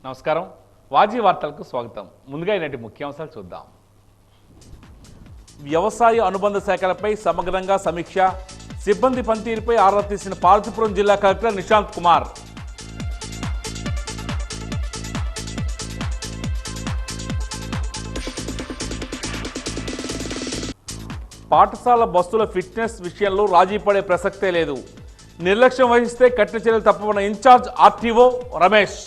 నమస్కారం వాజీ వార్తలకు స్వాగతం. ముందుగా ఇలాంటి ముఖ్యాంశాలు చూద్దాం. వ్యవసాయ అనుబంధ శాఖలపై సమగ్రంగా సమీక్ష, సిబ్బంది పనితీరుపై ఆరా తీసిన పార్వతీపురం జిల్లా కలెక్టర్ నిశాంత్ కుమార్. పాఠశాల బస్సుల ఫిట్నెస్ విషయంలో రాజీ పడే ప్రసక్తే లేదు. నిర్లక్ష్యం వహిస్తే కఠిన చర్యలు తప్పవన్న ఇన్ఛార్జ్ ఆర్టీఓ రమేష్.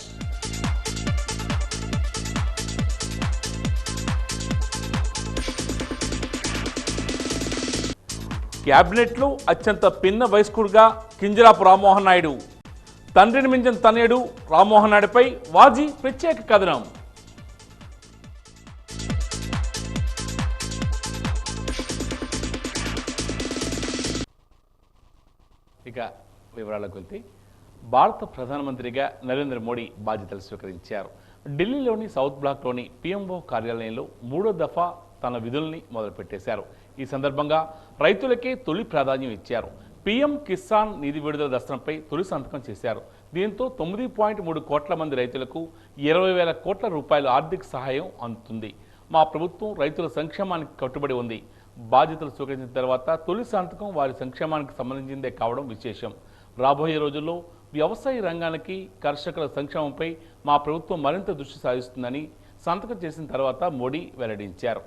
క్యాబినెట్లో అత్యంత పిన్న వయస్కుడిగా కింజరాపు రామ్మోహన్ నాయుడు. తండ్రిని మించిన తనయుడు రామ్మోహన్ నాయుడుపై వాజీ ప్రత్యేక కథనం. ఇక వివరాలకు వెళ్తే భారత ప్రధానమంత్రిగా నరేంద్ర మోడీ బాధ్యతలు స్వీకరించారు. ఢిల్లీలోని సౌత్ బ్లాక్లోని పిఎంఓ కార్యాలయంలో 3వ దఫా తన విధుల్ని మొదలుపెట్టేశారు. ఈ సందర్భంగా రైతులకే తొలి ప్రాధాన్యం ఇచ్చారు. పీఎం కిసాన్ నిధి విడుదల దస్త్రంపై తొలి సంతకం చేశారు. దీంతో 9.3 కోట్ల మంది రైతులకు 20,000 కోట్ల రూపాయల ఆర్థిక సహాయం అందుతుంది. మా ప్రభుత్వం రైతుల సంక్షేమానికి కట్టుబడి ఉంది. బాధ్యతలు స్వీకరించిన తర్వాత తొలి సంతకం వారి సంక్షేమానికి సంబంధించిందే కావడం విశేషం. రాబోయే రోజుల్లో వ్యవసాయ రంగానికి, కర్షకుల సంక్షేమంపై మా ప్రభుత్వం మరింత దృష్టి సారిస్తుందని సంతకం చేసిన తర్వాత మోడీ వెల్లడించారు.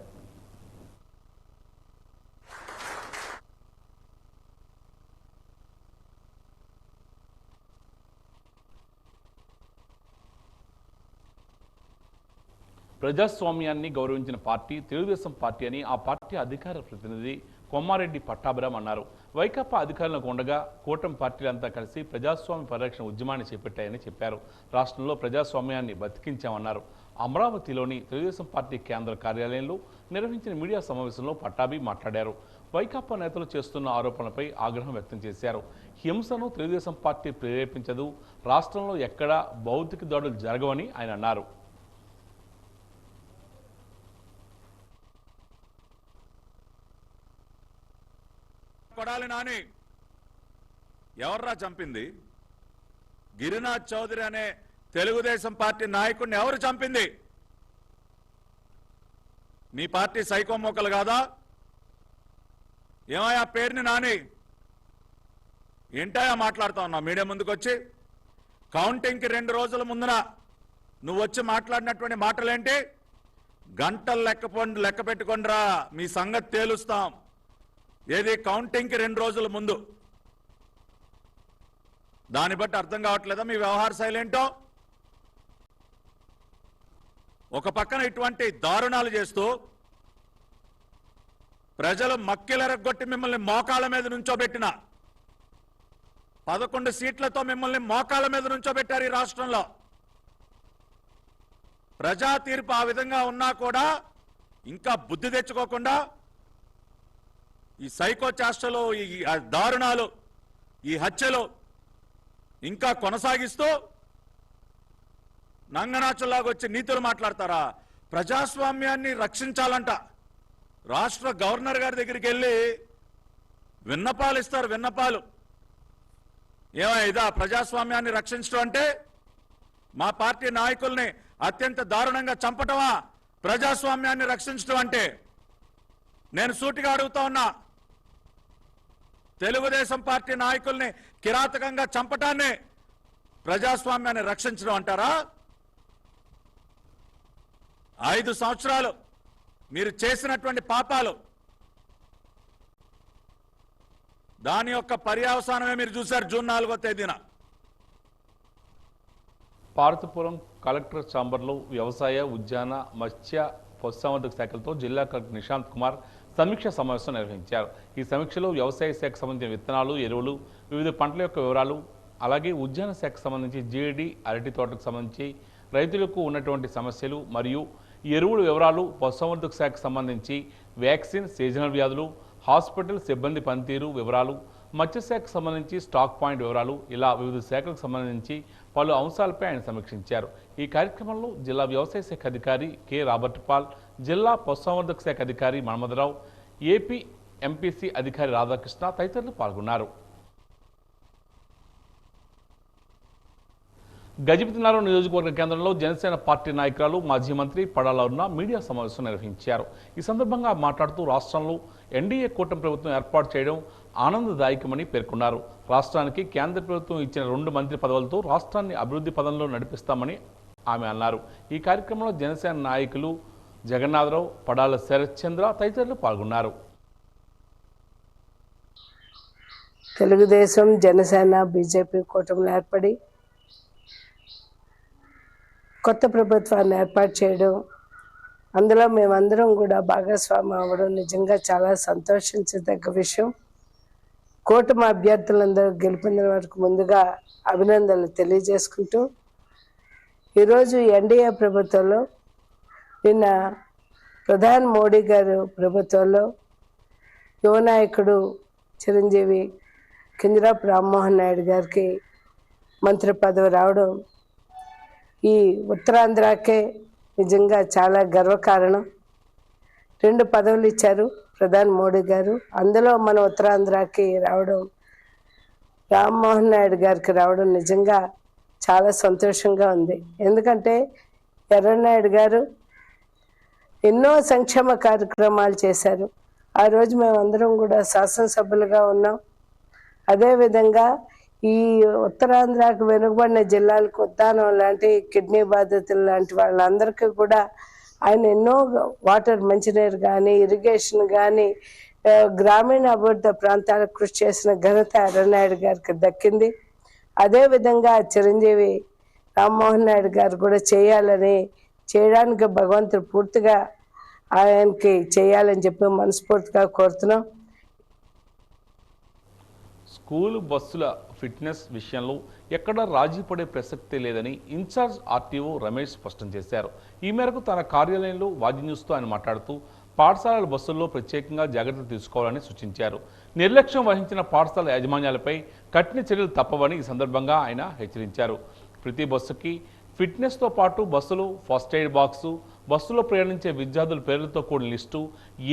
ప్రజాస్వామ్యాన్ని గౌరవించిన పార్టీ తెలుగుదేశం పార్టీ అని ఆ పార్టీ అధికార ప్రతినిధి కొమ్మారెడ్డి పట్టాభిరామ్ అన్నారు. వైకాపా అధికారంలోకి ఉండగా కూటమి పార్టీలంతా కలిసి ప్రజాస్వామ్య పరిరక్షణ ఉద్యమాన్ని చేపట్టాయని చెప్పారు. రాష్ట్రంలో ప్రజాస్వామ్యాన్ని బతికించామన్నారు. అమరావతిలోని తెలుగుదేశం పార్టీ కేంద్ర కార్యాలయంలో నిర్వహించిన మీడియా సమావేశంలో పట్టాభి మాట్లాడారు. వైకాపా నేతలు చేస్తున్న ఆరోపణలపై ఆగ్రహం వ్యక్తం చేశారు. హింసను తెలుగుదేశం పార్టీ ప్రేరేపించదు, రాష్ట్రంలో ఎక్కడా భౌతిక దాడులు జరగవని ఆయన అన్నారు. కొడాలి నాని ఎవర్రా చంపింది? గిరినాథ్ చౌదరి అనే తెలుగుదేశం పార్టీ నాయకుడిని ఎవరు చంపింది? మీ పార్టీ సైకో మోకలు కాదా? ఏమయ్యా పేరుని నాని ఏంటయా మాట్లాడుతా ఉన్నావు మీడియా ముందుకు వచ్చి? కౌంటింగ్కి 2 రోజుల ముందున నువ్వు వచ్చి మాట్లాడినటువంటి మాటలేంటి? గంటలు లెక్క పెట్టుకోండిరా, మీ సంగతి తేలుస్తాం. ఏది కౌంటింగ్కి 2 రోజుల ముందు? దాన్ని బట్టి అర్థం కావట్లేదా మీ వ్యవహార శైలి ఏంటో? ఒక పక్కన ఇటువంటి దారుణాలు చేస్తూ ప్రజలు మక్కిలెరగొట్టి మిమ్మల్ని మోకాళ్ళ మీద నుంచోబెట్టిన 11 సీట్లతో మిమ్మల్ని మోకాళ్ళ మీద నుంచోబెట్టారు ఈ రాష్ట్రంలో. ప్రజా తీర్పు ఆ విధంగా ఉన్నా కూడా ఇంకా బుద్ధి తెచ్చుకోకుండా ఈ సైకో చేష్టలు, ఈ దారుణాలు, ఈ హత్యలు ఇంకా కొనసాగిస్తూ నంగనాచుల్లాగా వచ్చి నీతులు మాట్లాడతారా? ప్రజాస్వామ్యాన్ని రక్షించాలంట. రాష్ట్ర గవర్నర్ గారి దగ్గరికి వెళ్ళి విన్నపాలు ఇస్తారు. విన్నపాలు ఇదా ప్రజాస్వామ్యాన్ని రక్షించడం అంటే? మా పార్టీ నాయకుల్ని అత్యంత దారుణంగా చంపటమా ప్రజాస్వామ్యాన్ని రక్షించడం అంటే? నేను సూటిగా అడుగుతా ఉన్నా, తెలుగుదేశం పార్టీ నాయకుల్ని కిరాతకంగా చంపటాన్ని ప్రజాస్వామ్యాన్ని రక్షించడం అంటారా? 5 సంవత్సరాలు మీరు చేసినటువంటి పాపాలు, దాని యొక్క పర్యవసానమే మీరు చూశారు జూన్ 4వ తేదీన. పార్వతీపురం కలెక్టర్ ఛాంబర్లో వ్యవసాయ, ఉద్యాన, మత్స్య, పశుసంవర్ధక శాఖలతో జిల్లా కలెక్టర్ నిశాంత్ కుమార్ సమీక్ష సమావేశం నిర్వహించారు. ఈ సమీక్షలో వ్యవసాయ శాఖకు సంబంధించిన విత్తనాలు, ఎరువులు, వివిధ పంటల యొక్క వివరాలు, అలాగే ఉద్యాన శాఖకు సంబంధించి జీడి, అరటి తోటకు సంబంధించి రైతులకు ఉన్నటువంటి సమస్యలు మరియు ఎరువుల వివరాలు, పశుసంవర్ధక శాఖకు సంబంధించి వ్యాక్సిన్, సీజనల్ వ్యాధులు, హాస్పిటల్ సిబ్బంది పనితీరు వివరాలు, మత్స్యశాఖకు సంబంధించి స్టాక్ పాయింట్ వివరాలు, ఇలా వివిధ శాఖలకు సంబంధించి పలు అంశాలపై ఆయన సమీక్షించారు. ఈ కార్యక్రమంలో జిల్లా వ్యవసాయ శాఖ అధికారి కె రాబర్ట్ పాల్, జిల్లా పశుసంవర్ధక శాఖ అధికారి మన్మథరావు, ఏపీ ఎంపీసీ అధికారి రాధాకృష్ణ తదితరులు పాల్గొన్నారు. గజపతినగరం నియోజకవర్గ కేంద్రంలో జనసేన పార్టీ నాయకురాలు మాజీ మంత్రి పడాల అరుణ మీడియా సమావేశం నిర్వహించారు. ఈ సందర్భంగా మాట్లాడుతూ రాష్ట్రంలో ఎన్డీఏ కూటమి ప్రభుత్వం ఏర్పాటు చేయడం ఆనందదాయకమని పేర్కొన్నారు. రాష్ట్రానికి కేంద్ర ప్రభుత్వం ఇచ్చిన 2 మంత్రి పదవులతో రాష్ట్రాన్ని అభివృద్ధి పదంలో నడిపిస్తామని ఆమె అన్నారు. ఈ కార్యక్రమంలో జనసేన నాయకులు జగన్నాథరావు, పడాల శరత్చంద్ర తదితరులు పాల్గొన్నారు. తెలుగుదేశం, జనసేన, బీజేపీ కూటమిలు ఏర్పడి కొత్త ప్రభుత్వాన్ని ఏర్పాటు చేయడం, అందులో మేమందరం కూడా భాగస్వామి అవ్వడం నిజంగా చాలా సంతోషించదగ్గ విషయం. కూటమి అభ్యర్థులందరూ గెలుపొందిన వరకు ముందుగా అభినందనలు తెలియజేసుకుంటూ, ఈరోజు ఎన్డీఏ ప్రభుత్వంలో నిన్న ప్రధాని మోడీ గారు ప్రభుత్వంలో యువ నాయకుడు చిరంజీవి కింజరాపు రామ్మోహన్ నాయుడు గారికి మంత్రి పదవి రావడం ఈ ఉత్తరాంధ్రకే నిజంగా చాలా గర్వకారణం. 2 పదవులు ఇచ్చారు ప్రధాని మోడీ గారు. అందులో మన ఉత్తరాంధ్రకి రావడం, రామ్మోహన్ నాయుడు గారికి రావడం నిజంగా చాలా సంతోషంగా ఉంది. ఎందుకంటే ఎర్రనాయుడు గారు ఎన్నో సంక్షేమ కార్యక్రమాలు చేశారు. ఆ రోజు మేమందరం కూడా శాసనసభ్యులుగా ఉన్నాం. అదేవిధంగా ఈ ఉత్తరాంధ్రకు వెనుకబడిన జిల్లాలకు ఉద్దానం లాంటి కిడ్నీ బాధితులు లాంటి వాళ్ళందరికీ కూడా ఆయన ఎన్నో వాటర్, మంచినీరు కానీ, ఇరిగేషన్ కానీ, గ్రామీణ అభివృద్ధి ప్రాంతాలకు కృషి చేసిన ఘనత ఎర్రనాయుడు గారికి దక్కింది. అదేవిధంగా చిరంజీవి రామ్మోహన్ నాయుడు గారు కూడా చేయడానికి భగవంతుడు పూర్తిగా ఆయనకి చేయాలని చెప్పి మనస్ఫూర్తిగా కోరుతున్నాం. స్కూలు బస్సుల ఫిట్నెస్ విషయంలో ఎక్కడా రాజీ పడే ప్రసక్తే లేదని ఇన్ఛార్జ్ ఆర్టీఓ రమేష్ స్పష్టం చేశారు. ఈ మేరకు తన కార్యాలయంలో వాజీ న్యూస్తో ఆయన మాట్లాడుతూ పాఠశాలల బస్సుల్లో ప్రత్యేకంగా జాగ్రత్తలు తీసుకోవాలని సూచించారు. నిర్లక్ష్యం వహించిన పాఠశాల యాజమాన్యాలపై కఠిన చర్యలు తప్పవని ఈ సందర్భంగా ఆయన హెచ్చరించారు. ప్రతి బస్సుకి ఫిట్నెస్తో పాటు బస్సులో ఫస్ట్ ఎయిడ్ బాక్సు, బస్సులో ప్రయాణించే విద్యార్థుల పేర్లతో కూడిన లిస్టు,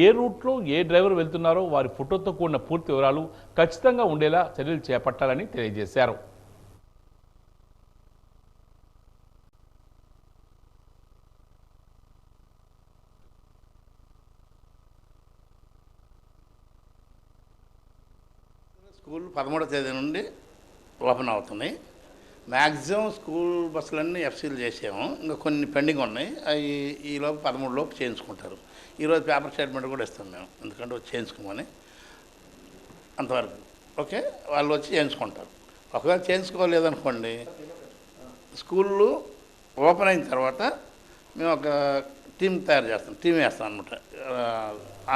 ఏ రూట్లో ఏ డ్రైవర్ వెళ్తున్నారో వారి ఫోటోతో కూడిన పూర్తి వివరాలు ఖచ్చితంగా ఉండేలా చర్యలు చేపట్టాలని తెలియజేశారు. స్కూల్ 13వ తేదీ నుండి ఓపెన్ అవుతున్నాయి. మ్యాక్సిమం స్కూల్ బస్సులన్నీ ఎఫ్సీలు చేసాము. ఇంకా కొన్ని పెండింగ్ ఉన్నాయి. అవి ఈలోపు 13 లోపు చేయించుకుంటారు. ఈరోజు పేపర్ స్టేట్మెంట్ కూడా ఇస్తాం మేము, ఎందుకంటే వచ్చి చేయించుకోమని. అంతవరకు ఓకే, వాళ్ళు వచ్చి చేయించుకుంటారు. ఒకవేళ చేయించుకోలేదనుకోండి, స్కూళ్ళు ఓపెన్ అయిన తర్వాత మేము ఒక టీం తయారు చేస్తాం, టీం వేస్తాం అనమాట,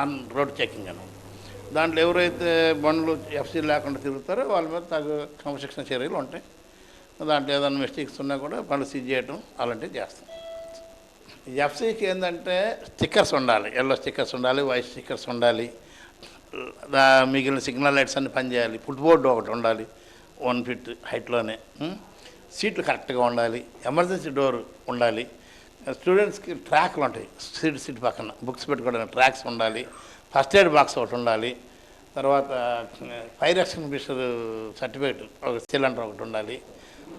ఆన్ రోడ్ చెకింగ్ అని. దాంట్లో ఎవరైతే బండ్లు ఎఫ్సీ లేకుండా తిరుగుతారో వాళ్ళ మీద తగు క్రమశిక్షణ చర్యలు ఉంటాయి. దాంట్లో ఏదైనా మిస్టేక్స్ ఉన్నా కూడా బండ్లు సీజ్ చేయడం అలాంటివి చేస్తాం. ఎఫ్సీకి ఏంటంటే స్టిక్కర్స్ ఉండాలి, ఎల్లో స్టిక్కర్స్ ఉండాలి, వైట్ స్టిక్కర్స్ ఉండాలి, మిగిలిన సిగ్నల్ లైట్స్ అన్ని పనిచేయాలి, ఫుట్బోర్డు ఒకటి ఉండాలి 1 ఫీట్ హైట్లోనే, సీట్లు కరెక్ట్గా ఉండాలి, ఎమర్జెన్సీ డోర్ ఉండాలి, స్టూడెంట్స్కి ట్రాక్లు ఉంటాయి, సీట్ పక్కన బుక్స్ పెట్టుకోవడానికి ట్రాక్స్ ఉండాలి, ఫస్ట్ ఎయిడ్ బాక్స్ ఒకటి ఉండాలి, తర్వాత ఫైర్ ఎక్స్టింగ్విషర్ సర్టిఫికేట్ ఒక సిలిండర్ ఒకటి ఉండాలి,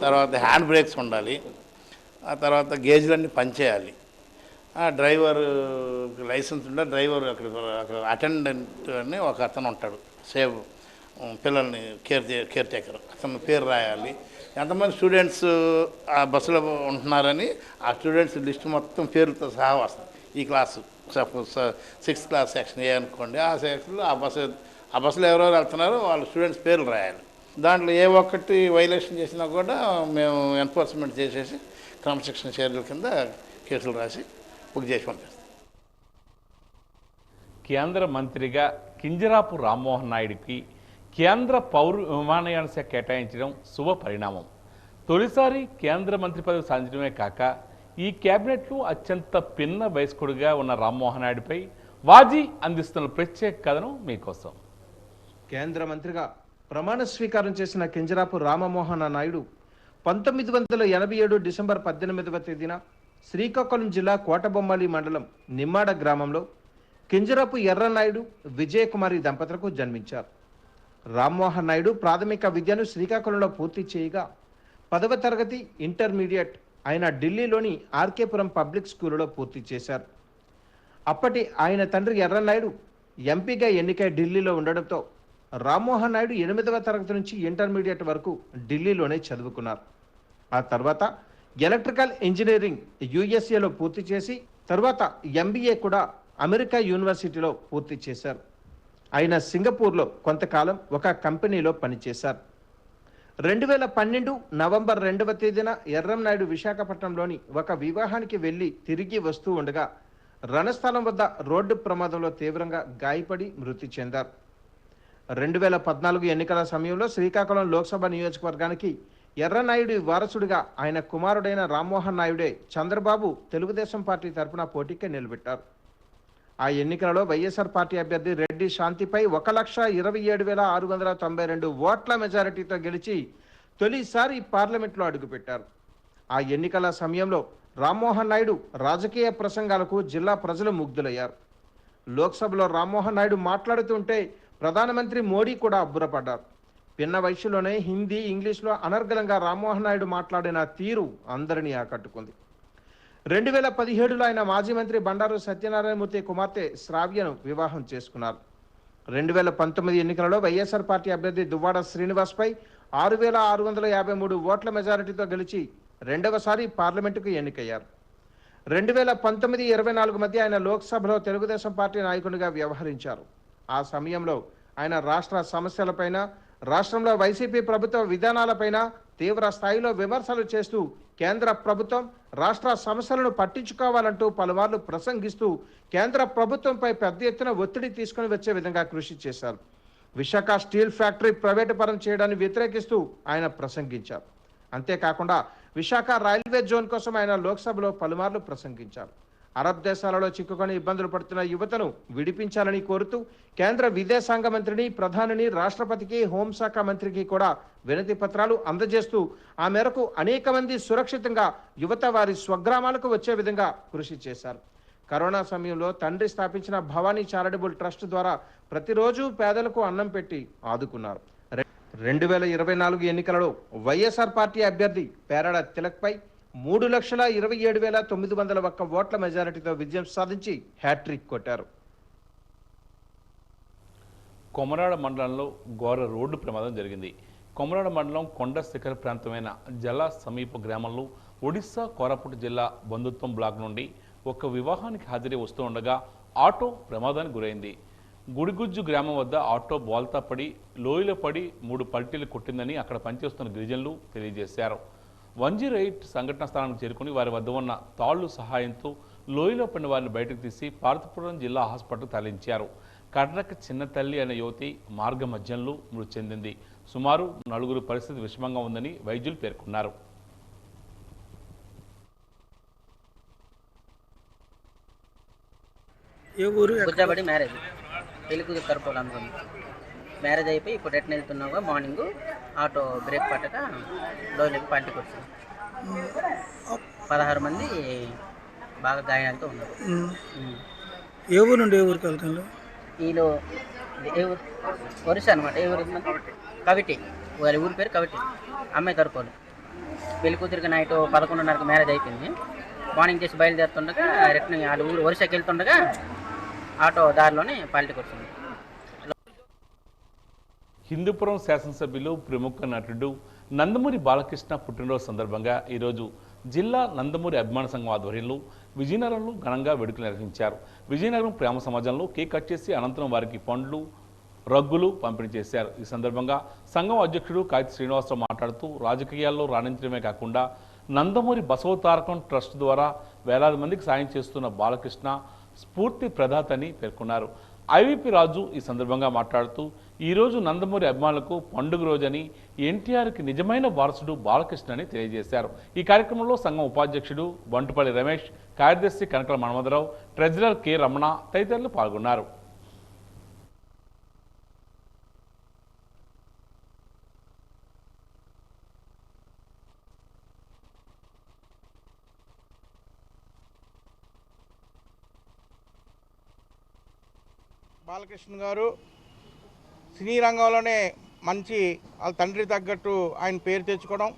తర్వాత హ్యాండ్ బ్రేక్స్ ఉండాలి, ఆ తర్వాత గేజ్లన్నీ పనిచేయాలి, డ్రైవర్ లైసెన్స్ ఉంటే డ్రైవర్ అక్కడ అటెండెంట్ అని ఒక అతను ఉంటాడు, సేవ్ పిల్లల్ని కేర్ టేకర్, అతను పేరు రాయాలి, ఎంతమంది స్టూడెంట్స్ ఆ బస్సులో ఉంటున్నారని ఆ స్టూడెంట్స్ లిస్ట్ మొత్తం పేర్లతో సహా వస్తుంది. ఈ class suppose 6th class section ఏ అనుకోండి, ఆ సెక్షన్లో ఆ బస్సులో ఎవరెవరు వెళ్తున్నారో వాళ్ళ స్టూడెంట్స్ పేర్లు రాయాలి. దాంట్లో ఏ ఒక్కటి వైలేషన్ చేసినా కూడా మేము ఎన్ఫోర్స్మెంట్ చేసేసి క్రమశిక్షణ చర్యల కింద కేసులు రాసి బుక్ చేసి పంపిస్తాం. కేంద్ర మంత్రిగా కింజరాపు రామ్మోహన్ నాయుడికి కేంద్ర పౌర విమానయాన శాఖ కేటాయించడం శుభ పరిణామం. తొలిసారి కేంద్ర మంత్రి పదవి సాధించడమే కాక ఈ కేబినెట్లో అత్యంత పిన్న వయస్కుడిగా ఉన్న రామ్మోహన్ నాయుడిపై వాజీ అందిస్తున్న ప్రత్యేక కథనం మీకోసం. కేంద్ర మంత్రిగా ప్రమాణ స్వీకారం చేసిన కింజరాపు రామమోహన నాయుడు 1987 డిసెంబర్ 18వ తేదీన శ్రీకాకుళం జిల్లా కోటబొమ్మాలి మండలం నిమ్మాడ గ్రామంలో కింజరాపు ఎర్రనాయుడు విజయకుమారి దంపతులకు జన్మించారు. రామ్మోహన్ నాయుడు ప్రాథమిక విద్యను శ్రీకాకుళంలో పూర్తి చేయగా 10వ తరగతి ఇంటర్మీడియట్ ఆయన ఢిల్లీలోని ఆర్కేపురం పబ్లిక్ స్కూలులో పూర్తి చేశారు. అప్పటి ఆయన తండ్రి ఎర్రన్నాయుడు ఎంపీగా ఎన్నికై ఢిల్లీలో ఉండడంతో రామ్మోహన్ నాయుడు 8వ తరగతి నుంచి ఇంటర్మీడియట్ వరకు ఢిల్లీలోనే చదువుకున్నారు. ఆ తర్వాత ఎలక్ట్రికల్ ఇంజనీరింగ్ యుఎస్ఏలో పూర్తి చేసి తర్వాత ఎంబీఏ కూడా అమెరికా యూనివర్సిటీలో పూర్తి చేశారు. ఆయన సింగపూర్లో కొంతకాలం ఒక కంపెనీలో పనిచేశారు. 2012 నవంబర్ 2వ తేదీన ఎర్రంనాయుడు విశాఖపట్నంలోని ఒక వివాహానికి వెళ్లి తిరిగి వస్తూ ఉండగా రణస్థలం వద్ద రోడ్డు ప్రమాదంలో తీవ్రంగా గాయపడి మృతి చెందారు. 2014 ఎన్నికల సమయంలో శ్రీకాకుళం లోక్సభ నియోజకవర్గానికి ఎర్రనాయుడి వారసుడిగా ఆయన కుమారుడైన రామ్మోహన్ నాయుడే చంద్రబాబు తెలుగుదేశం పార్టీ తరఫున పోటీకి నిలబెట్టారు. ఆ ఎన్నికలలో వైఎస్ఆర్ పార్టీ అభ్యర్థి రెడ్డి శాంతిపై 1,27,692 ఓట్ల మెజారిటీతో గెలిచి తొలిసారి పార్లమెంట్లో అడుగుపెట్టారు. ఆ ఎన్నికల సమయంలో రామ్మోహన్ నాయుడు రాజకీయ ప్రసంగాలకు జిల్లా ప్రజలు ముగ్ధులయ్యారు. లోక్సభలో రామ్మోహన్ నాయుడు మాట్లాడుతుంటే ప్రధానమంత్రి మోడీ కూడా అబ్బురపడ్డారు. పిన్న వయసులోనే హిందీ, ఇంగ్లీష్లో అనర్గళంగా రామ్మోహన్ నాయుడు మాట్లాడిన తీరు అందరినీ ఆకట్టుకుంది. 2017లో ఆయన మాజీ మంత్రి బండారు సత్యనారాయణమూర్తి కుమార్తె శ్రావ్యను వివాహం చేసుకున్నారు. 2019 ఎన్నికలలో వైఎస్ఆర్ పార్టీ అభ్యర్థి దువ్వాడ శ్రీనివాస్పై 6,653 ఓట్ల మెజారిటీతో గెలిచి రెండవసారి పార్లమెంటుకు ఎన్నికయ్యారు. 2019-24 మధ్య ఆయన లోక్సభలో తెలుగుదేశం పార్టీ నాయకునిగా వ్యవహరించారు. ఆ సమయంలో ఆయన రాష్ట్ర సమస్యలపైన, రాష్ట్రంలో వైసీపీ ప్రభుత్వ విధానాలపైన తీవ్ర స్థాయిలో విమర్శలు చేస్తూ కేంద్ర ప్రభుత్వం రాష్ట్ర సమస్యలను పట్టించుకోవాలంటూ పలుమార్లు ప్రసంగిస్తూ కేంద్ర ప్రభుత్వంపై పెద్ద ఎత్తున ఒత్తిడి తీసుకుని వచ్చే విధంగా కృషి చేశారు. విశాఖ స్టీల్ ఫ్యాక్టరీ ప్రైవేటు పరం చేయడాన్ని వ్యతిరేకిస్తూ ఆయన ప్రసంగించారు. అంతేకాకుండా విశాఖ రైల్వే జోన్ కోసం ఆయన లోక్సభలో పలుమార్లు ప్రసంగించారు. అరబ్ దేశాలలో చిక్కుకొని ఇబ్బందులు పడుతున్న యువతను విడిపించాలని కోరుతూ కేంద్ర విదేశాంగ మంత్రిని, ప్రధానిని, రాష్ట్రపతికి, హోంశాఖ మంత్రికి కూడా వినతి పత్రాలు అందజేస్తూ ఆ మేరకు అనేక మంది సురక్షితంగా యువత వారి స్వగ్రామాలకు వచ్చే విధంగా కృషి చేశారు. కరోనా సమయంలో తండ్రి స్థాపించిన భవానీ చారిటబుల్ ట్రస్ట్ ద్వారా ప్రతిరోజు పేదలకు అన్నం పెట్టి ఆదుకున్నారు. 2024 ఎన్నికలలో వైఎస్ఆర్ పార్టీ అభ్యర్థి పేరాడ తిలక్పై 3,27,901 ఓట్ల మెజారిటీతో విజయం సాధించి హ్యాట్రిక్ కొట్టారు. కొమరాడ మండలంలో ఘోర రోడ్డు ప్రమాదం జరిగింది. కొమరాడ మండలం కొండ శిఖర ప్రాంతమైన జల సమీప గ్రామంలో ఒడిశా కోరాపుట్ జిల్లా బంధుత్వం బ్లాక్ నుండి ఒక వివాహానికి హాజరై వస్తూ ఉండగా ఆటో ప్రమాదానికి గురైంది. గుడిగుజ్జు గ్రామం వద్ద ఆటో బోల్తా పడి లోయలో పడి 3 పల్టీలు కొట్టిందని అక్కడ పనిచేస్తున్న గిరిజనులు తెలియజేశారు. 108 సంఘటనా స్థలానికి చేరుకుని వారి వద్ద ఉన్న తాళ్లు సహాయంతో లోయలో పడిన వారిని బయటకు తీసి పార్వతీపురం జిల్లా హాస్పిటల్ తరలించారు. కర్ణక చిన్న తల్లి అనే యువతి మార్గ మధ్యంలో మృతి చెందింది. సుమారు 4 పరిస్థితి విషమంగా ఉందని వైద్యులు పేర్కొన్నారు. గుజ్జాబడి మ్యారేజ్ పెళ్లి కూతురు తరపులు అనుకుంది. మ్యారేజ్ అయిపోయి ఇప్పుడు రిటర్న్ వెళ్తున్నాగా మార్నింగ్ ఆటో బ్రేక్ పట్టక లోయలోకి పార్టీకి వచ్చింది. 16 మంది బాగా గాయాలతో ఉన్నారు. ఏ ఊరు నుండి ఏ ఊరికి వెళ్తాను? వీళ్ళు ఏ ఊరు ఒరిస్సా అనమాట. ఏ ఊరు? కవిటి. వారి ఊరి పేరు కవిటి. అమ్మాయి తరపులు. పెళ్లి కూతురికి నైట్ 11:30కి మ్యారేజ్ అయిపోయింది. మార్నింగ్ చేసి బయలుదేరుతుండగా రిటర్న్ వాళ్ళ ఊరు ఒరిస్సాకి వెళ్తుండగా ఆటో దారిలోనే పాలిటికి వచ్చింది. హిందూపురం శాసనసభ్యులు ప్రముఖ నటుడు నందమూరి బాలకృష్ణ పుట్టినరోజు సందర్భంగా ఈరోజు జిల్లా నందమూరి అభిమాన సంఘం ఆధ్వర్యంలో విజయనగరంలో ఘనంగా వేడుకలు నిర్వహించారు. విజయనగరం ప్రేమ సమాజంలో కేక్ కట్ చేసి అనంతరం వారికి పండ్లు, రగ్గులు పంపిణీ చేశారు. ఈ సందర్భంగా సంఘం అధ్యక్షుడు కాగిత శ్రీనివాసరావు మాట్లాడుతూ రాజకీయాల్లో రాణించడమే కాకుండా నందమూరి బసవతారకం ట్రస్ట్ ద్వారా వేలాది మందికి సాయం చేస్తున్న బాలకృష్ణ స్ఫూర్తి ప్రదాతని పేర్కొన్నారు. ఐవీపీ రాజు ఈ సందర్భంగా మాట్లాడుతూ ఈరోజు నందమూరి అభిమానులకు పండుగ రోజని, ఎన్టీఆర్కి నిజమైన వారసుడు బాలకృష్ణ అని తెలియజేశారు. ఈ కార్యక్రమంలో సంఘం ఉపాధ్యక్షుడు బంటుపల్లి రమేష్, కార్యదర్శి కనకల మన్మధరావు, ట్రెజరర్ కె రమణ తదితరులు పాల్గొన్నారు. బాలకృష్ణ గారు సినీ రంగంలోనే మంచి వాళ్ళ తండ్రి తగ్గట్టు ఆయన పేరు తెచ్చుకోవడం,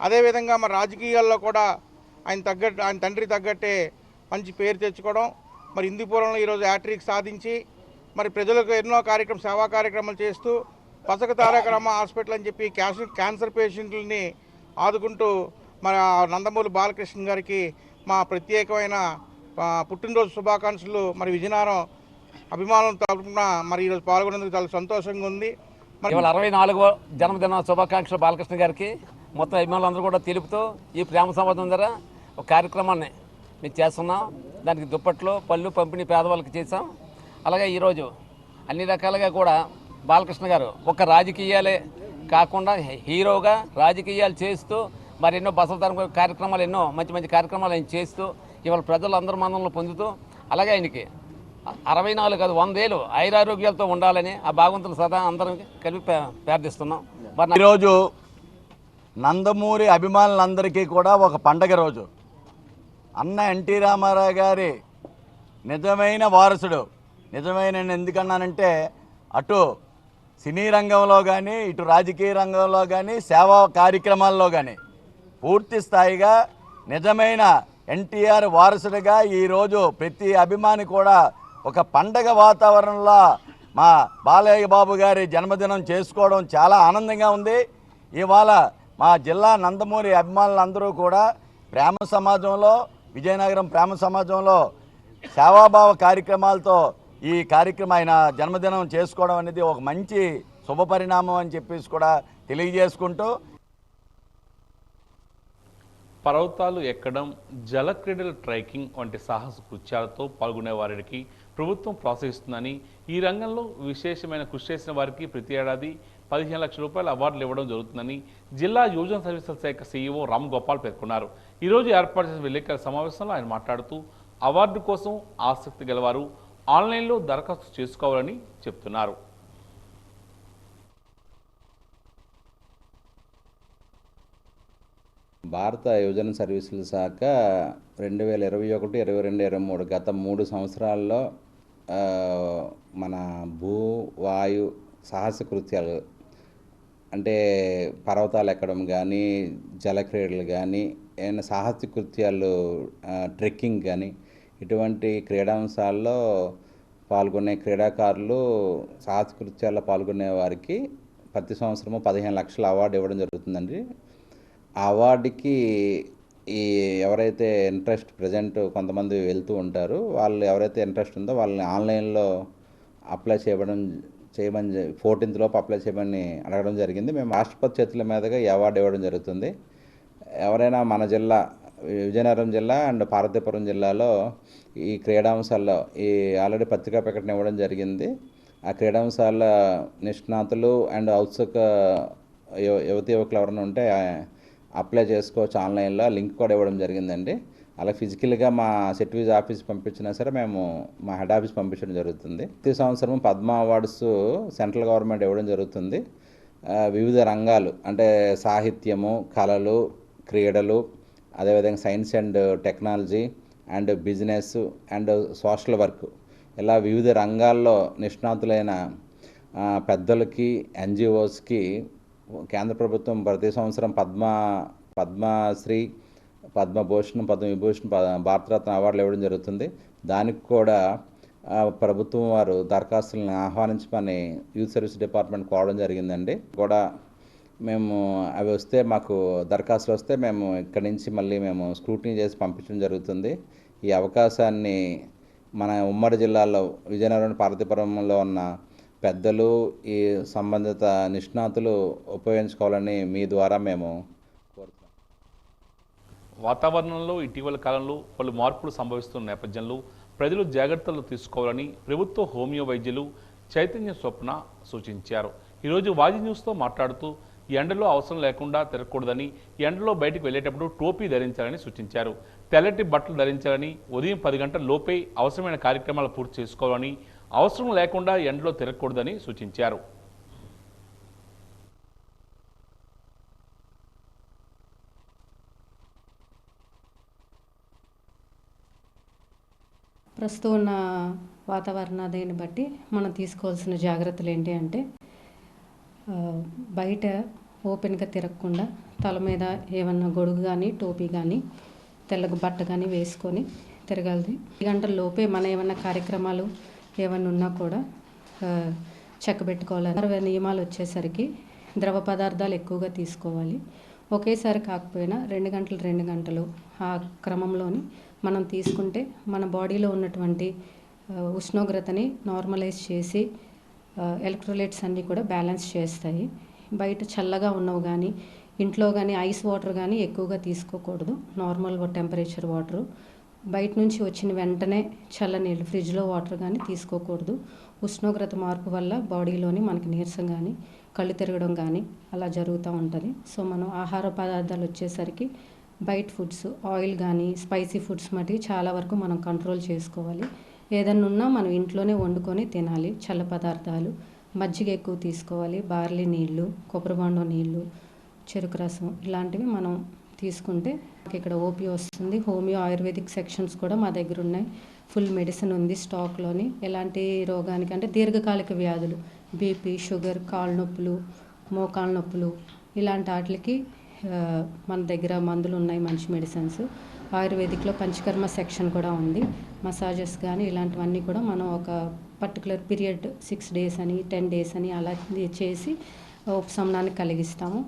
అదేవిధంగా మరి రాజకీయాల్లో కూడా ఆయన తండ్రి తగ్గట్టే మంచి పేరు తెచ్చుకోవడం, మరి హిందూపురంలో ఈరోజు హ్యాట్రిక్ సాధించి మరి ప్రజలకు ఎన్నో సేవా కార్యక్రమాలు చేస్తూ పసక తారకరామ హాస్పిటల్ అని చెప్పి క్యాన్సర్ పేషెంట్లని ఆదుకుంటూ మరి నందమూరి బాలకృష్ణ గారికి మా ప్రత్యేకమైన పుట్టినరోజు శుభాకాంక్షలు. మరి విజయనగరం అభిమానుల తరఫున మరి ఈరోజు పాల్గొనేందుకు చాలా సంతోషంగా ఉంది. ఇవాళ 64వ జన్మదిన శుభాకాంక్షలు బాలకృష్ణ గారికి మొత్తం అభిమానులందరూ కూడా తెలుపుతూ ఈ ప్రేమ సంవాదం ద్వారా ఒక కార్యక్రమాన్ని మేము చేస్తున్నాం. దానికి దుప్పట్లు పళ్ళు పంపిణీ పేదవాళ్ళకి చేసాం. అలాగే ఈరోజు అన్ని రకాలుగా కూడా బాలకృష్ణ గారు ఒక రాజకీయాలే కాకుండా హీరోగా రాజకీయాలు చేస్తూ మరి ఎన్నో బసవతరం కార్యక్రమాలు ఎన్నో మంచి మంచి కార్యక్రమాలు ఆయన చేస్తూ ఇవాళ ప్రజలు అందరి మన్ననలు పొందుతూ అలాగే ఆయనకి 64 కాదు 100 ఏళ్ళు ఆయురారోగ్యాలతో ఉండాలని ఆ భగవంతుని సదా అందరం కలిపి ప్రార్థిస్తున్నాం. ఈరోజు నందమూరి అభిమానులందరికీ కూడా ఒక పండగ రోజు. అన్న ఎన్టీ రామారావు గారి నిజమైన వారసుడు. నిజమైన ఎందుకన్నానంటే అటు సినీ రంగంలో కానీ ఇటు రాజకీయ రంగంలో కానీ సేవా కార్యక్రమాల్లో కానీ పూర్తి స్థాయిగా నిజమైన ఎన్టీఆర్ వారసుడిగా ఈరోజు ప్రతి అభిమాని కూడా ఒక పండగ వాతావరణంలో మా బాలయ్య బాబు గారి జన్మదినం చేసుకోవడం చాలా ఆనందంగా ఉంది. ఇవాళ మా జిల్లా నందమూరి అభిమానులందరూ కూడా ప్రేమ సమాజంలో విజయనగరం ప్రేమ సమాజంలో సేవాభావ కార్యక్రమాలతో ఈ కార్యక్రమం ఆయన జన్మదినం చేసుకోవడం అనేది ఒక మంచి శుభపరిణామం అని చెప్పేసి కూడా తెలియజేసుకుంటూ పర్వతాలు ఎక్కడం, జలక్రీడలు, ట్రెక్కింగ్ వంటి సాహస కృత్యాలతో పాల్గొనే వారికి ప్రభుత్వం ప్రోత్సహిస్తుందని, ఈ రంగంలో విశేషమైన కృషి చేసిన వారికి ప్రతి ఏడాది 15 లక్షల రూపాయల అవార్డులు ఇవ్వడం జరుగుతుందని జిల్లా యువజన సర్వీసుల శాఖ సీఈఓ రామ్ గోపాల్ పేర్కొన్నారు. ఈరోజు ఏర్పాటు చేసిన విలేకరుల సమావేశంలో ఆయన మాట్లాడుతూ అవార్డు కోసం ఆసక్తి గలవారు ఆన్లైన్లో దరఖాస్తు చేసుకోవాలని చెప్తున్నారు. భారత యువజన సర్వీసుల శాఖ 2021, 22, 23 గత 3 సంవత్సరాల్లో మన భూ వాయు సాహస కృత్యాలు అంటే పర్వతాలు ఎక్కడం కానీ, జలక్రీడలు కానీ, ఏమైనా సాహస కృత్యాలు ట్రెక్కింగ్ కానీ ఇటువంటి క్రీడాంశాల్లో పాల్గొనే క్రీడాకారులు సాహస కృత్యాల్లో పాల్గొనే వారికి ప్రతి సంవత్సరము 15 లక్షల అవార్డు ఇవ్వడం జరుగుతుందండి. ఆ అవార్డుకి ఎవరైతే ఇంట్రెస్ట్ ప్రజెంట్ కొంతమంది వెళ్తూ ఉంటారు, వాళ్ళు ఎవరైతే ఇంట్రెస్ట్ ఉందో వాళ్ళని ఆన్లైన్లో అప్లై చేయమని 14th లోపు అప్లై చేయమని అడగడం జరిగింది. మేము రాష్ట్రపతి చేతుల మీదుగా ఈ అవార్డు ఇవ్వడం జరుగుతుంది. ఎవరైనా మన జిల్లా విజయనగరం జిల్లా అండ్ పార్వతీపురం జిల్లాలో ఈ క్రీడాంశాల్లో ఆల్రెడీ పత్రికా ప్రకటన ఇవ్వడం జరిగింది. ఆ క్రీడాంశాల నిష్ణాతులు అండ్ ఔత్సుక యువతి యువకులు ఎవరైనా ఉంటే అప్లై చేసుకోవచ్చు. ఆన్లైన్లో లింక్ కూడా ఇవ్వడం జరిగిందండి. అలా ఫిజికల్గా మా సెట్విజ్ ఆఫీస్ పంపించినా సరే మేము మా హెడ్ ఆఫీస్ పంపించడం జరుగుతుంది. ప్రతి సంవత్సరం పద్మ అవార్డ్స్ సెంట్రల్ గవర్నమెంట్ ఇవ్వడం జరుగుతుంది. వివిధ రంగాలు అంటే సాహిత్యము, కళలు, క్రీడలు, అదేవిధంగా science and technology and business and social work ఇలా వివిధ రంగాల్లో నిష్ణాతులైన పెద్దలకి, ఎన్జిఓస్కి కేంద్ర ప్రభుత్వం ప్రతి సంవత్సరం పద్మశ్రీ, పద్మభూషణ్, పద్మవిభూషణ్, భారతరత్న అవార్డులు ఇవ్వడం జరుగుతుంది. దానికి కూడా ప్రభుత్వం వారు దరఖాస్తులను ఆహ్వానించమని యూత్ సర్వీస్ డిపార్ట్మెంట్ కోవడం జరిగిందండి. కూడా మేము అవి వస్తే మాకు దరఖాస్తులు వస్తే మేము ఇక్కడి నుంచి మళ్ళీ మేము స్క్రూటినీ చేసి పంపించడం జరుగుతుంది. ఈ అవకాశాన్ని మన ఉమ్మడి జిల్లాలో విజయనగరం, పార్వతీపురంలో ఉన్న పెద్దలు, ఈ సంబంధిత నిష్ణాతులు ఉపయోగించుకోవాలని మీ ద్వారా మేము కోరుతున్నాం. వాతావరణంలో ఇటీవల కాలంలో పలు మార్పులు సంభవిస్తున్న నేపథ్యంలో ప్రజలు జాగ్రత్తలు తీసుకోవాలని ప్రభుత్వ హోమియో వైద్యులు చైతన్య స్వప్న సూచించారు. ఈరోజు వాజీ న్యూస్తో మాట్లాడుతూ ఎండలో అవసరం లేకుండా తిరగకూడదని, ఎండలో బయటకు వెళ్ళేటప్పుడు టోపీ ధరించాలని సూచించారు. తెల్లటి బట్టలు ధరించాలని, ఉదయం 10 గంటల లోపే అవసరమైన కార్యక్రమాలు పూర్తి చేసుకోవాలని, అవసరం లేకుండా ఎండలో తిరగకూడదని సూచించారు. ప్రస్తుతం ఉన్న వాతావరణాన్ని బట్టి మనం తీసుకోవాల్సిన జాగ్రత్తలు ఏంటి అంటే బయట ఓపెన్గా తిరగకుండా తల మీద ఏమన్నా గొడుగు కానీ టోపీ కానీ తెల్లగా బట్ట కానీ వేసుకొని తిరగాలి. 2 గంటల లోపే మన ఏమన్నా కార్యక్రమాలు ఏమన్నా ఉన్నా కూడా చక్కబెట్టుకోవాలి. 60 నియమాలు వచ్చేసరికి ద్రవ పదార్థాలు ఎక్కువగా తీసుకోవాలి. ఒకేసారి కాకపోయినా 2 గంటలు ఆ క్రమంలోని మనం తీసుకుంటే మన బాడీలో ఉన్నటువంటి ఉష్ణోగ్రతని నార్మలైజ్ చేసి ఎలక్ట్రోలైట్స్ అన్నీ కూడా బ్యాలెన్స్ చేస్తాయి. బయట చల్లగా ఉన్నవి కానీ ఇంట్లో కానీ ఐస్ వాటర్ కానీ ఎక్కువగా తీసుకోకూడదు. Normal temperature water. బయట నుంచి వచ్చిన వెంటనే చల్లనీళ్ళు ఫ్రిడ్జ్లో వాటర్ కానీ తీసుకోకూడదు. ఉష్ణోగ్రత మార్పు వల్ల బాడీలోని మనకి నీరసం కానీ కళ్ళు తిరగడం కానీ అలా జరుగుతూ ఉంటుంది. సో మనం ఆహార పదార్థాలు వచ్చేసరికి బయట ఫుడ్స్ ఆయిల్ కానీ స్పైసీ ఫుడ్స్ మటుకు చాలా వరకు మనం కంట్రోల్ చేసుకోవాలి. ఏదన్నా ఉన్నా మనం ఇంట్లోనే వండుకొని తినాలి. చల్ల పదార్థాలు, మజ్జిగ ఎక్కువ తీసుకోవాలి. బార్లీ నీళ్ళు, కొబ్బరి బొండం నీళ్ళు, చెరుకు రసం ఇలాంటివి మనం తీసుకుంటే ఇక్కడ ఓపీ వస్తుంది. హోమియో ఆయుర్వేదిక్ సెక్షన్స్ కూడా మా దగ్గర ఉన్నాయి. ఫుల్ మెడిసిన్ ఉంది స్టాక్లోని. ఎలాంటి రోగానికి అంటే దీర్ఘకాలిక వ్యాధులు, బీపీ, షుగర్, కాళ్ళ నొప్పులు, మోకాళ్ళ నొప్పులు ఇలాంటి వాటికి మన దగ్గర మందులు ఉన్నాయి, మంచి మెడిసిన్స్. ఆయుర్వేదిక్లో పంచకర్మ సెక్షన్ కూడా ఉంది. మసాజెస్ కానీ ఇలాంటివన్నీ కూడా మనం ఒక పర్టికులర్ పీరియడ్ 6 days అని 10 days అని అలా చేసి ఉపశమనాన్ని కలిగిస్తాము.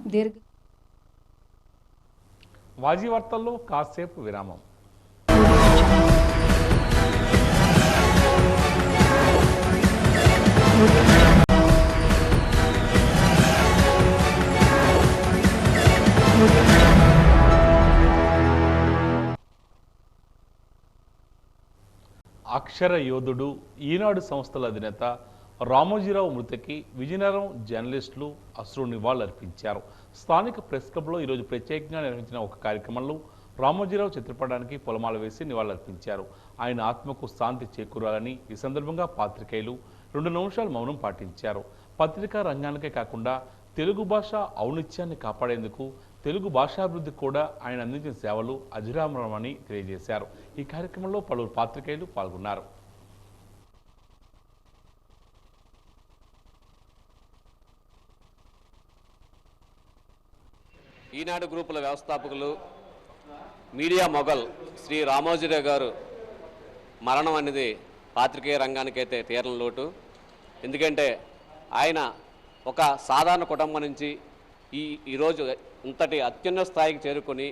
వాజీ వార్తల్లో కాసేపు విరామం. అక్షర యోధుడు ఈనాడు సంస్థల అధినేత రామోజీరావు మృతికి విజయనగరం జర్నలిస్టులు అశ్రు నివాళులర్పించారు. స్థానిక ప్రెస్ క్లబ్లో ఈరోజు ప్రత్యేకంగా నిర్వహించిన ఒక కార్యక్రమంలో రామోజీరావు చిత్రపటానికి పొలమాల వేసి నివాళులర్పించారు. ఆయన ఆత్మకు శాంతి చేకూరాలని ఈ సందర్భంగా పాత్రికేయులు 2 నిమిషాలు మౌనం పాటించారు. పత్రికా రంగానికే కాకుండా తెలుగు భాష ఔన్నత్యాన్ని కాపాడేందుకు తెలుగు భాషాభివృద్ధికి కూడా ఆయన అందించిన సేవలు అజరామరమని తెలియజేశారు. ఈ కార్యక్రమంలో పలువురు పాత్రికేయులు పాల్గొన్నారు. ఈనాడు గ్రూపుల వ్యవస్థాపకులు మీడియా మొగల్ శ్రీ రామోజీరావు గారు మరణం అనేది పాత్రికేయ రంగానికైతే తీరని లోటు. ఎందుకంటే ఆయన ఒక సాధారణ కుటుంబం నుంచి ఈరోజు ఇంతటి అత్యున్నత స్థాయికి చేరుకొని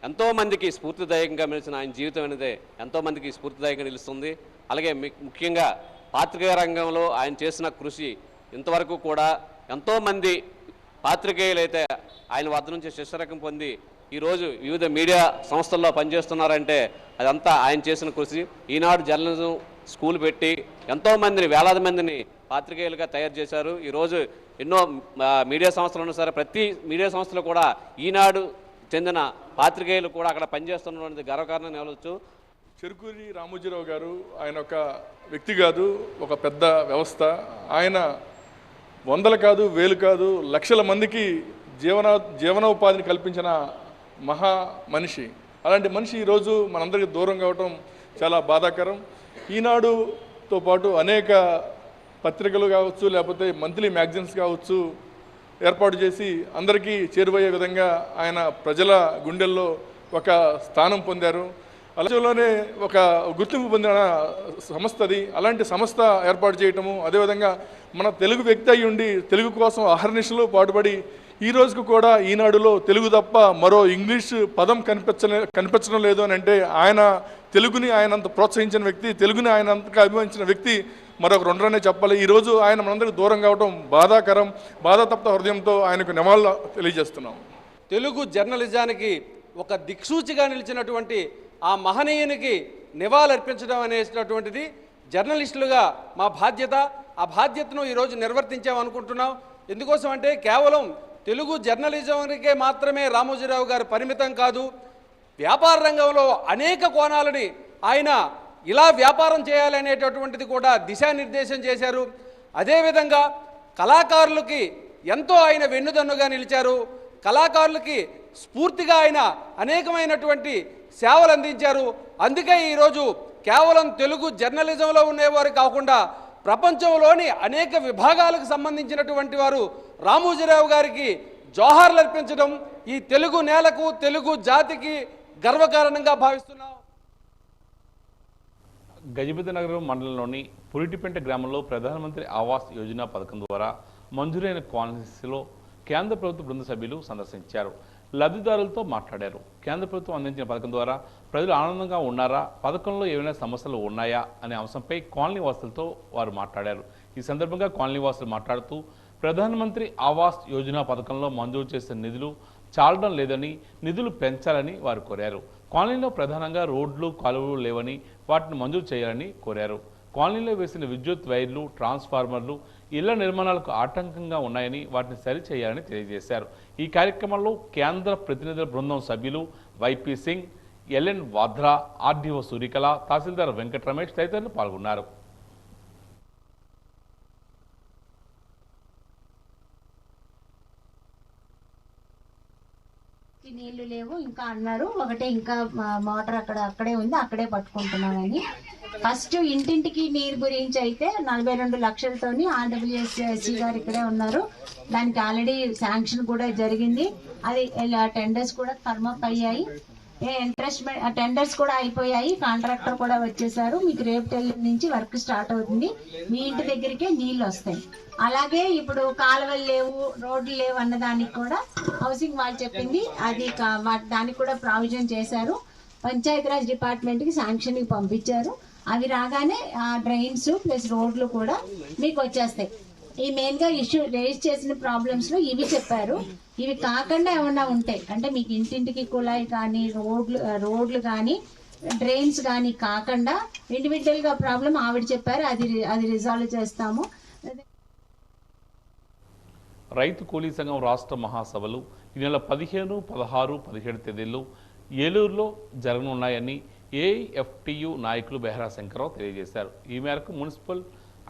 ఎంతోమందికి స్ఫూర్తిదాయకంగా నిలిచిన ఆయన జీవితం అనేది ఎంతోమందికి స్ఫూర్తిదాయకంగా నిలుస్తుంది. అలాగే ముఖ్యంగా పాత్రికేయ రంగంలో ఆయన చేసిన కృషి ఇంతవరకు కూడా ఎంతోమంది పాత్రికేయులు అయితే ఆయన వద్ద నుంచి శిష్యరకం పొంది ఈరోజు వివిధ మీడియా సంస్థల్లో పనిచేస్తున్నారంటే అదంతా ఆయన చేసిన కృషి. ఈనాడు జర్నలిజం స్కూల్ పెట్టి ఎంతోమందిని వేలాది మందిని పాత్రికేయులుగా తయారు చేశారు. ఈరోజు ఎన్నో మీడియా సంస్థలు ఉన్నా సరే ప్రతి మీడియా సంస్థలు కూడా ఈనాడు చెందిన పాత్రికేయులు కూడా అక్కడ పనిచేస్తున్నది గర్వకారణం నిలవచ్చు. చెరుకూరి రామోజీరావు గారు ఆయన ఒక వ్యక్తి కాదు, ఒక పెద్ద వ్యవస్థ. ఆయన వందలు కాదు, వేలు కాదు, లక్షల మందికి జీవనోపాధిని కల్పించిన మహా మనిషి. అలాంటి మనిషి ఈరోజు మనందరికీ దూరం కావటం చాలా బాధాకరం. ఈనాడుతో పాటు అనేక పత్రికలు కావచ్చు, లేకపోతే మంత్లీ మ్యాగజైన్స్ కావచ్చు ఏర్పాటు చేసి అందరికీ చేరువయ్యే విధంగా ఆయన ప్రజల గుండెల్లో ఒక స్థానం పొందారు. అలాగే ఒక గుర్తింపు పొందిన సంస్థ అది. అలాంటి సంస్థ ఏర్పాటు చేయటము, అదేవిధంగా మన తెలుగు వ్యక్తి అయి ఉండి తెలుగు కోసం అహర్నిశలు పాటుపడి ఈ రోజుకు కూడా ఈనాడులో తెలుగు తప్ప మరో ఇంగ్లీష్ పదం కనిపించడం లేదు అని అంటే ఆయన తెలుగుని ఆయన అంత ప్రోత్సహించిన వ్యక్తి, తెలుగుని ఆయన అంతగా అభిమానించిన వ్యక్తి మరొక రెండరనే చెప్పాలి. ఈరోజు ఆయన మనందరికీ దూరం కావడం బాధాకరం. బాధాతప్త హృదయంతో ఆయనకు నివాళులు తెలియజేస్తున్నాం. తెలుగు జర్నలిజానికి ఒక దిక్సూచిగా నిలిచినటువంటి ఆ మహనీయునికి నివాళులర్పించడం అనేటటువంటిది జర్నలిస్టులుగా మా బాధ్యత. ఆ బాధ్యతను ఈరోజు నిర్వర్తించామనుకుంటున్నాం. ఎందుకోసం అంటే కేవలం తెలుగు జర్నలిజంకే మాత్రమే రామోజీరావు గారు పరిమితం కాదు. వ్యాపార రంగంలో అనేక కోణాలని ఆయన ఇలా వ్యాపారం చేయాలనేటటువంటిది కూడా దిశానిర్దేశం చేశారు. అదేవిధంగా కళాకారులకి ఎంతో ఆయన వెన్నుదన్నుగా నిలిచారు. కళాకారులకి స్ఫూర్తిగా ఆయన అనేకమైనటువంటి సేవలు అందించారు. అందుకే ఈరోజు కేవలం తెలుగు జర్నలిజంలో ఉండేవారు కాకుండా ప్రపంచంలోని అనేక విభాగాలకు సంబంధించినటువంటి వారు రామోజీరావు గారికి జోహార్లు అర్పించడం ఈ తెలుగు నేలకు తెలుగు జాతికి గర్వకారణంగా భావిస్తున్నాం. గజపతి నగరం మండలంలోని పురిటిపెంట గ్రామంలో ప్రధానమంత్రి ఆవాస్ యోజన పథకం ద్వారా మంజూరైన కాలనీస్లో కేంద్ర ప్రభుత్వ బృంద సభ్యులు సందర్శించారు. లబ్ధిదారులతో మాట్లాడారు. కేంద్ర ప్రభుత్వం అందించిన పథకం ద్వారా ప్రజలు ఆనందంగా ఉన్నారా, పథకంలో ఏమైనా సమస్యలు ఉన్నాయా అనే అంశంపై కాలనీ వాసులతో వారు మాట్లాడారు. ఈ సందర్భంగా కాలనీ వాసులు మాట్లాడుతూ ప్రధానమంత్రి ఆవాస్ యోజన పథకంలో మంజూరు చేసిన నిధులు చాలడం లేదని, నిధులు పెంచాలని వారు కోరారు. కాలనీలో ప్రధానంగా రోడ్లు, కాలువలు లేవని వాటిని మంజూరు చేయాలని కోరారు. కాలనీలో వేసిన విద్యుత్ వైర్లు, ట్రాన్స్ఫార్మర్లు ఇళ్ల నిర్మాణాలకు ఆటంకంగా ఉన్నాయని వాటిని సరిచేయాలని తెలియజేశారు. ఈ కార్యక్రమంలో కేంద్ర ప్రతినిధుల బృందం సభ్యులు వైపీ సింగ్, ఎల్ఎన్ వాద్రా, ఆర్డీఓ సూర్యకళ, తహసీల్దార్ వెంకట రమేష్ తదితరులు పాల్గొన్నారు. నీళ్లు లేవు ఇంకా అన్నారు. ఒకటే ఇంకా మోటార్ అక్కడే ఉంది, అక్కడే పట్టుకుంటున్నామని. ఫస్ట్ ఇంటింటికి నీరు గురించి అయితే 42 లక్షలతోని ఆర్డబ్ల్యూఎస్సీ గారు ఇక్కడే ఉన్నారు. దానికి ఆల్రెడీ శాంక్షన్ కూడా జరిగింది. అది టెండర్స్ కూడా ఫర్మప్ అయ్యాయి. టెండర్స్ కూడా అయిపోయాయి. కాంట్రాక్టర్ కూడా వచ్చేసారు. మీకు రేపు నుంచి వర్క్ స్టార్ట్ అవుతుంది. మీ ఇంటి దగ్గరికే నీళ్ళు వస్తాయి. అలాగే ఇప్పుడు కాలువలు లేవు, రోడ్లు లేవు అన్నదానికి కూడా హౌసింగ్ వాళ్ళు చెప్పింది అది దానికి కూడా ప్రావిజన్ చేశారు. పంచాయతీరాజ్ డిపార్ట్మెంట్కి శాంక్షన్కి పంపించారు. అవి రాగానే ఆ డ్రైన్స్ ప్లస్ రోడ్లు కూడా మీకు వచ్చేస్తాయి. ఈ మెయిన్గా ఇష్యూ రేజ్ చేసిన ప్రాబ్లమ్స్లో ఇవి చెప్పారు. ఇవి కాకుండా ఏమన్నా ఉంటాయి అంటే మీకు ఇంటింటికి కుళాయి కానీ రోడ్లు కానీ డ్రైన్స్ కానీ కాకుండా ఇండివిజువల్గా ప్రాబ్లం ఆవిడ చెప్పారు. అది రిజాల్వ్ చేస్తాము. రైతు కూలీ సంఘం రాష్ట్ర మహాసభలు ఈ నెల 15, 16, 17 తేదీల్లో ఏలూరులో జరగనున్నాయని ఏఐఎఫ్టియు నాయకులు బెహరా శంకర్రావు తెలియజేశారు. ఈ మేరకు మున్సిపల్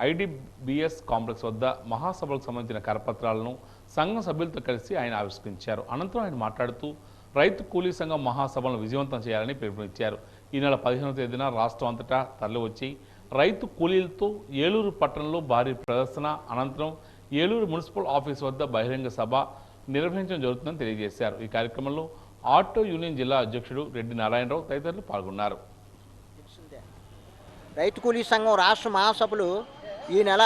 ఐడిబిఎస్ కాంప్లెక్స్ వద్ద మహాసభలకు సంబంధించిన కరపత్రాలను సంఘం సభ్యులతో కలిసి ఆయన ఆవిష్కరించారు. అనంతరం ఆయన మాట్లాడుతూ రైతు కూలీ సంఘం మహాసభలను విజయవంతం చేయాలని పిలుపునిచ్చారు. ఈ నెల 15వ తేదీన రాష్ట్రం అంతటా తరలివచ్చి రైతు కూలీలతో ఏలూరు పట్టణంలో భారీ ప్రదర్శన అనంతరం ఏలూరు మున్సిపల్ ఆఫీస్ వద్ద బహిరంగ సభ నిర్వహించడం జరుగుతుందని తెలియజేశారు. ఈ కార్యక్రమంలో ఆటో యూనియన్ జిల్లా అధ్యక్షుడు రెడ్డి నారాయణరావు తదితరులు పాల్గొన్నారు. రైతు కూలీ సంఘం రాష్ట్ర మహాసభలు ఈ నెల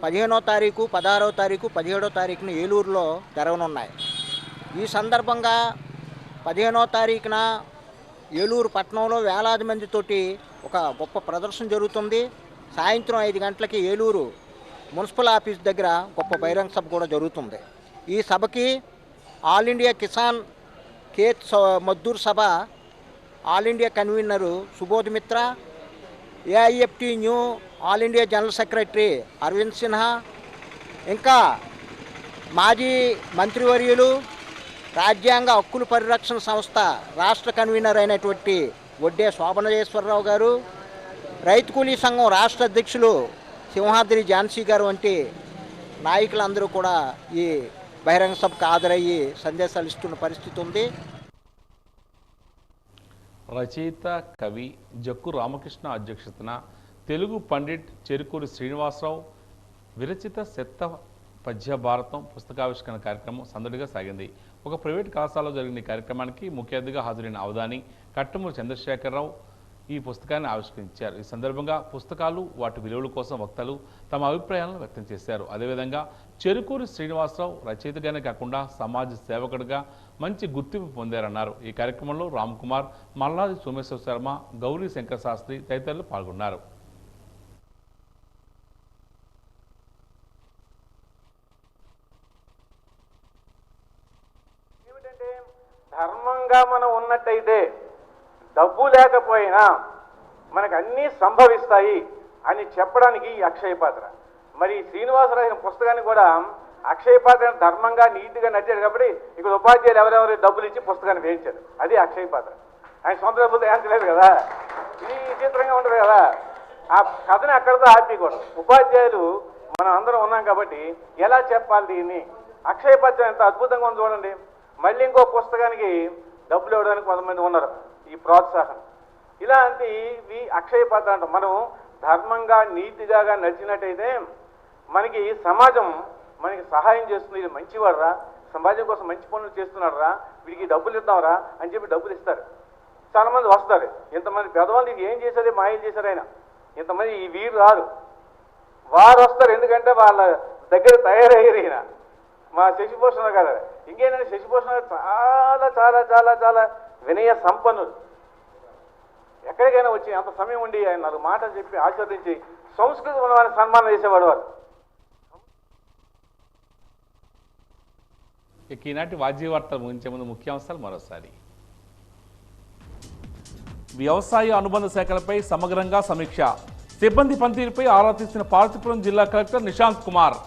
15వ తారీఖు, 16వ తారీఖు, 17వ తారీఖున ఏలూరులో జరగనున్నాయి. ఈ సందర్భంగా 15వ తారీఖున ఏలూరు పట్టణంలో వేలాది మందితోటి ఒక గొప్ప ప్రదర్శన జరుగుతుంది. సాయంత్రం 5 గంటలకి ఏలూరు మున్సిపల్ ఆఫీస్ దగ్గర గొప్ప బహిరంగ సభ కూడా జరుగుతుంది. ఈ సభకి all India Kisan Khet Mazdoor Sabha all India convener Subodh Mitra, AIFT new all India general secretary Arvind Sinha, ఇంకా మాజీ మంత్రివర్యులు రాజ్యాంగ హక్కుల పరిరక్షణ సంస్థ రాష్ట్ర కన్వీనర్ అయినటువంటి వడ్డే శోభనేశ్వరరావు గారు, రైతు కూలీ సంఘం రాష్ట్ర అధ్యక్షులు సింహాద్రి ఝాన్సీ గారు వంటి నాయకులందరూ కూడా ఈ బహిరంగ సభకు హాజరయ్యి సందేశాలు ఇస్తున్న పరిస్థితి ఉంది. రచయిత, కవి జక్కు రామకృష్ణ అధ్యక్షతన తెలుగు పండిట్ చెరుకూరి శ్రీనివాసరావు విరచిత శత పద్య భారతం పుస్తకావిష్కరణ కార్యక్రమం సందడిగా సాగింది. ఒక ప్రైవేట్ కళాశాలలో జరిగిన ఈ కార్యక్రమానికి ముఖ్య అతిథిగా హాజరైన అవధాని కట్టమూరి చంద్రశేఖరరావు ఈ పుస్తకాన్ని ఆవిష్కరించారు. ఈ సందర్భంగా పుస్తకాలు, వాటి విలువల కోసం వక్తలు తమ అభిప్రాయాలను వ్యక్తం చేశారు. అదేవిధంగా చెరుకూరి శ్రీనివాసరావు రచయితగానే కాకుండా సమాజ సేవకుడిగా మంచి గుర్తింపు పొందారన్నారు. ఈ కార్యక్రమంలో రామ్ కుమార్, మల్లాది సోమేశ్వర శర్మ, గౌరీ శంకర్ శాస్త్రి తదితరులు పాల్గొన్నారు. ధర్మంగా మనం ఉన్నట్టయితే డబ్బు లేకపోయినా మనకు అన్నీ సంభవిస్తాయి అని చెప్పడానికి ఈ అక్షయ పాత్ర. మరి శ్రీనివాసరావు పుస్తకాన్ని కూడా అక్షయ పాత్ర ధర్మంగా నీట్గా నచ్చాడు కాబట్టి ఇక్కడ ఉపాధ్యాయులు ఎవరెవరు డబ్బులు ఇచ్చి పుస్తకాన్ని వేయించారు. అది అక్షయ పాత్ర. ఆయన సొంత డబ్బులు వేయించలేదు కదా, ఇది విచిత్రంగా ఉంటుంది కదా. ఆ కథని అక్కడితో ఆపేయకూడదు. ఉపాధ్యాయులు మనం అందరం ఉన్నాం కాబట్టి ఎలా చెప్పాలి దీన్ని? అక్షయ పాత్ర ఎంత అద్భుతంగా ఉంది చూడండి. మళ్ళీ ఇంకో పుస్తకానికి డబ్బులు ఇవ్వడానికి కొంతమంది ఉన్నారు, ఈ ప్రోత్సాహం. ఇలాంటివి అక్షయ పాత్ర అంటాం. మనం ధర్మంగా నీతిగా నడిచినట్టయితే మనకి సమాజం మనకి సహాయం చేస్తుంది. ఇది మంచివాడరా, సమాజం కోసం మంచి పనులు చేస్తున్నాడు రా, వీడికి డబ్బులు ఇద్దాంరా అని చెప్పి డబ్బులు ఇస్తారు. చాలామంది వస్తారు. ఇంతమంది పెద్దవాళ్ళు ఏం చేశారు, మాయం చేశారు ఆయన. ఇంతమంది ఈ వీరు రారు, వారు వస్తారు. ఎందుకంటే వాళ్ళ దగ్గర తయారయ్యారు ఈయన మా శశిభూషణ గారు. ఇంకేంటంటే శశిభూషణ గారు చాలా చాలా చాలా చాలా వినయ సంపన్నులు. ఎక్కడికైనా వచ్చి అంత సమయం ఉండి ఆయన 4 మాటలు చెప్పి ఆశీర్వదించి సంస్కృతి ఉన్నవారిని సన్మానం చేసేవాడు వారు. ఇక ఈనాటి వాద్య వార్తలు ముగించే ముందు ముఖ్యాంశాలు మరోసారి. వ్యవసాయ అనుబంధ శాఖలపై సమగ్రంగా సమీక్ష. సిబ్బంది పనితీరుపై ఆరా తీసిన పార్వతీపురం జిల్లా కలెక్టర్ నిశాంత్ కుమార్.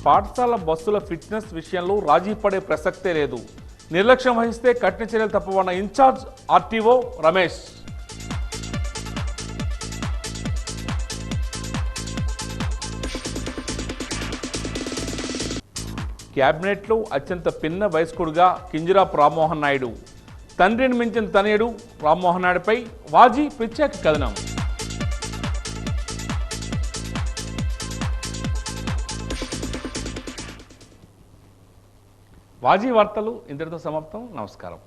పాఠశాల బస్సుల ఫిట్నెస్ విషయంలో రాజీ పడే ప్రసక్తే లేదు. నిర్లక్ష్యం వహిస్తే కఠిన చర్యలు తప్పవన్న ఇన్ఛార్జ్ ఆర్టీఓ రమేష్. క్యాబినెట్లో అత్యంత పిన్న వయస్కుడుగా కింజరాపు రామ్మోహన్ నాయుడు. తండ్రిని మించిన తనయుడు రామ్మోహన్ నాయుడుపై వాజీ ప్రత్యేక కథనం. వాజీ వార్తలు ఇంతటితో సమాప్తం. నమస్కారం.